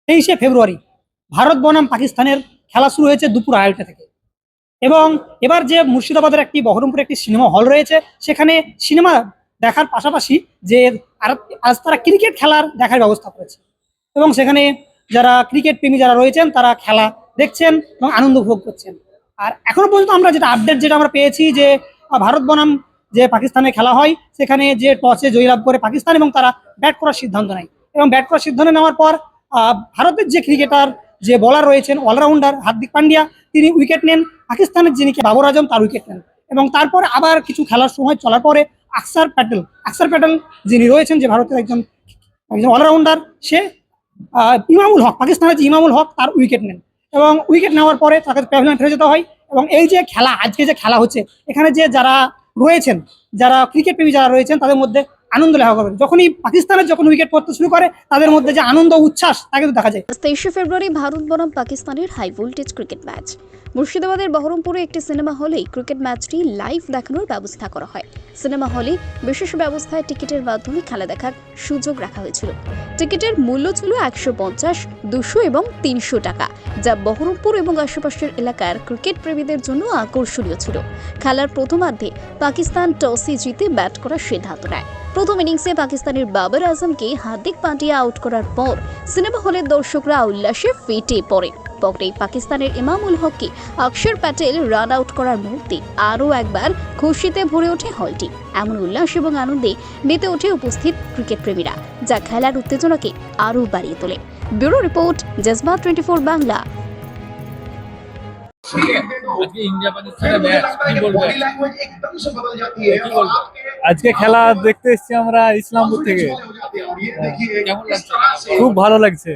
23শে ফেব্রুয়ারি ভারত বনাম পাকিস্তানের খেলা শুরু হয়েছে দুপুর 2:30টা থেকে। এবং এবার যে মুর্শিদাবাদের একটি বহরমপুরে একটি সিনেমা হল রয়েছে, সেখানে সিনেমা দেখার পাশাপাশি যে আজ তারা ক্রিকেট খেলার দেখার ব্যবস্থা করেছে। এবং সেখানে যারা ক্রিকেট প্রেমী যারা রয়েছেন তারা খেলা দেখছেন এবং আনন্দ উপভোগ করছেন। আর এখনো পর্যন্ত আমরা যেটা আপডেট যেটা আমরা পেয়েছি যে ভারত বনাম যে পাকিস্তানে খেলা হয়, সেখানে যে টসে জয়লাভ করে পাকিস্তান এবং তারা ব্যাট করার সিদ্ধান্ত নেয়। এবং ব্যাট করার সিদ্ধান্ত নেওয়ার পর ভারতের যে ক্রিকেটার যে বোলার রয়েছেন অলরাউন্ডার হার্দিক পান্ডিয়া, তিনি উইকেট নেন। পাকিস্তানের যিনি বাবর আজম তার উইকেট নেন। এবং তারপরে আবার কিছু খেলার সময় চলার পরে আকসার প্যাটেল যিনি রয়েছেন, যে ভারতের একজন একজন অলরাউন্ডার, সে ইমামুল হক, পাকিস্তানের যে ইমামুল হক তার উইকেট নেন। এবং উইকেট নেওয়ার পরে তাকে প্যাভিলিয়নে ফিরে যেতে হয়। এবং এই যে খেলা, আজকে যে খেলা হচ্ছে, এখানে যে যারা রয়েছেন, যারা ক্রিকেট প্রেমী যারা রয়েছেন, তাদের মধ্যে আনন্দ লেখা করবে। যখনই পাকিস্তানের যখন উইকেট পড়তে শুরু করে, তাদের মধ্যে যে আনন্দ উচ্ছ্বাস তা কিন্তু দেখা যায়। 23শে ফেব্রুয়ারি ভারত বনাম পাকিস্তানের হাই ভোল্টেজ ক্রিকেট ম্যাচ। মুর্শিদাবাদের বহরমপুরে একটি সিনেমা হলে ক্রিকেট ম্যাচটি লাইভ দেখানোর ব্যবস্থা করা হয়। সিনেমা হলে বিশেষ ব্যবস্থায় টিকিটের মাধ্যমে খেলা দেখার সুযোগ রাখা হয়েছিল। টিকিটের মূল্য ছিল 150, 200 এবং 300 টাকা, যা বহরমপুর এবং আশেপাশের এলাকার ক্রিকেট প্রেমীদের জন্য আকর্ষণীয় ছিল। খেলার প্রথমার্ধে পাকিস্তান টসে জিতে ব্যাট করার সিদ্ধান্ত নেয়। প্রথম ইনিংসে পাকিস্তানের বাবর আজমকে হার্দিক পান্ডিয়া আউট করার পর সিনেমা হলের দর্শকরা উল্লাসে ফেটে পড়ে। পরে পাকিস্তানের ইমামুল হককে আকসার প্যাটেল রান আউট করার মুহূর্তে আরও একবার খুশিতে ভরে ওঠে হলটি। এমন উল্লাস এবং আনন্দে মেতে ওঠে উপস্থিত ক্রিকেট প্রেমীরা, যা খেলার উত্তেজনাকে আরও বাড়িয়ে তোলে। Bureau report, জজবাত 24 Bangla. আজকে খেলা দেখতে এসেছি আমরা ইসলামপুর থেকে। খুব ভালো লাগছে।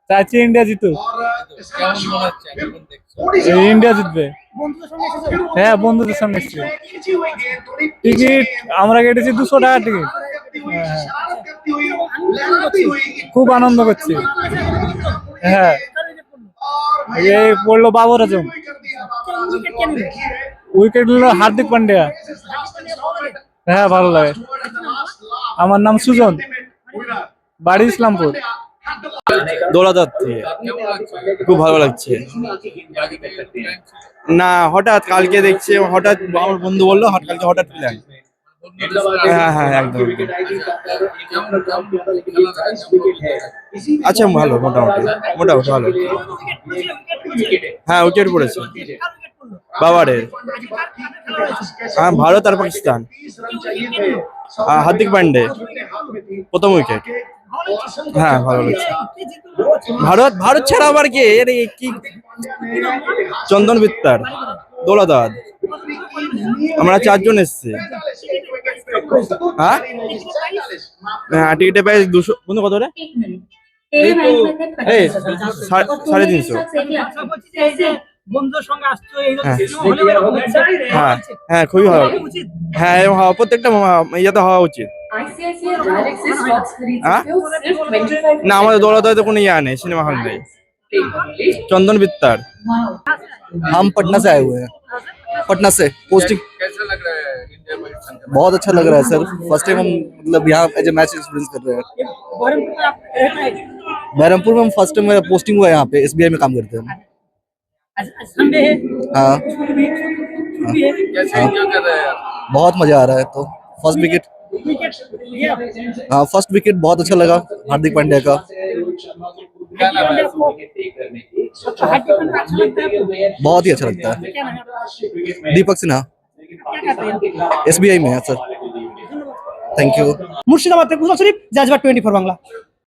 চাইছি ইন্ডিয়া জিতুক। ইন্ডিয়া জিতবে। হ্যাঁ, বন্ধুদের সঙ্গে এসেছি। টিকিট আমরা কেটেছি 200 টাকা টিকিট। খুব আনন্দ করছি। হ্যাঁ, এই পড়লো বাবর আজম, উইকেট নিল হার্দিক পান্ডিয়া। হ্যাঁ, ভালো লাগে। আমার নাম সুজন, বাড়ি ইসলামপুর। দৌলতাবাদ থেকে। খুব ভালো লাগছে। না, হঠাৎ কালকে দেখছি, হঠাৎ আমার বন্ধু বললো কালকে হঠাৎ প্ল্যান। হ্যাঁ হ্যাঁ, একদম। আচ্ছা, ভালো, মোটামুটি ভালো। হ্যাঁ, উইকেট পড়েছে বাবারের। হ্যাঁ, ভারত আর পাকিস্তান। হার্দিক পান্ডে প্রথম উইকেট। হ্যাঁ, ভালো লাগছে। ভারত ছাড়া আবার কে? কি চন্দন বিত্তার, দৌলতাবাদ। আমরা 4 জন এসছি। হ্যাঁ, টিকিটের প্রাইস 200। বন্ধু কত রে? 350। হ্যাঁ হ্যাঁ, খুবই ভালো। হ্যাঁ, প্রত্যেকটা ইয়েতে হওয়া উচিত। না, আমাদের দৌলতাবাদে কোনো ইয়া নেই, সিনেমা হল নেই। चंदन बित्तर। हम पटना से आए हुए हैं, पटना से पोस्टिंग। कैसा लग रहा है इंडिया पाकिस्तान का? बहुत अच्छा लग रहा है सर। फर्स्ट टाइम हम मतलब यहाँ एज ए मैच एक्सपीरियंस कर रहे हैं। बहरमपुर में हम फर्स्ट टाइम मेरा पोस्टिंग हुआ है, यहाँ पे SBI में काम करते हैं। हाँ, कैसे एंजॉय कर रहे हैं आप? बहुत मजा आ रहा है। तो फर्स्ट विकेट, हाँ फर्स्ट विकेट बहुत अच्छा लगा हार्दिक पांड्या का। क्या नाम है? बहुत ही अच्छा लगता है। दीपक सिन्हा, SBI में है सर। Thank you. মুর্শিদাবাদ থেকে কুশল শরীফ, জজবাত 24 বাংলা।